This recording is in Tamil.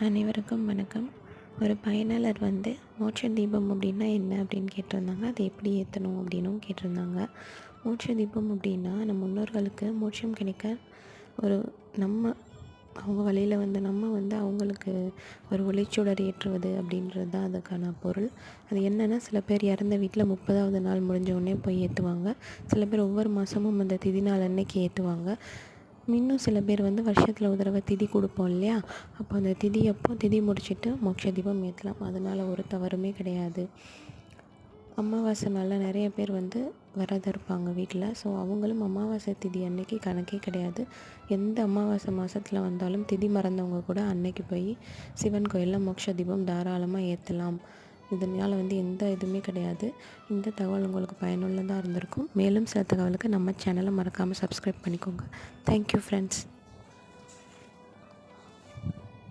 அனைவருக்கும் வணக்கம். ஒரு பயனாளர் மோட்ச தீபம் அப்படின்னா என்ன அப்படின்னு கேட்டிருந்தாங்க. அதை எப்படி ஏற்றணும் அப்படின்னும் கேட்டிருந்தாங்க. மோட்ச தீபம் அப்படின்னா நம் முன்னோர்களுக்கு மோட்சம் கிடைக்க ஒரு நம்ம அவங்க வழியில் நம்ம அவங்களுக்கு ஒரு ஒளிச்சுடர் ஏற்றுவது அப்படின்றது தான் அதுக்கான பொருள். அது என்னென்னா, சில பேர் இறந்த வீட்டில் 30வது நாள் முடிஞ்ச உடனே போய் ஏற்றுவாங்க. சில பேர் ஒவ்வொரு மாதமும் அந்த திதி நாள் அன்னைக்கு ஏற்றுவாங்க. இன்னும் சில பேர் வருஷத்தில் ஒரு தடவை திதி கொடுப்போம் இல்லையா, அப்போ அந்த திதி முடிச்சுட்டு மோட்ச தீபம் ஏற்றலாம். அதனால் ஒரு தவறுமே கிடையாது. அமாவாசை நாளில் நிறைய பேர் விரதம் இருப்பாங்க வீட்டில். ஸோ அவங்களும் அமாவாசை திதி அன்னைக்கு கணக்கே கிடையாது. எந்த அமாவாசை மாதத்தில் வந்தாலும் திதி மறந்தவங்க கூட அன்னைக்கு போய் சிவன் கோயிலில் மோட்ச தீபம் தாராளமாக ஏற்றலாம். இதனால் எந்த இதுவுமே கிடையாது. இந்த தகவல் உங்களுக்கு பயனுள்ளதாக இருந்திருக்கும். மேலும் சில தகவலுக்கு நம்ம சேனலை மறக்காமல் சப்ஸ்கிரைப் பண்ணிக்கோங்க. Thank you friends.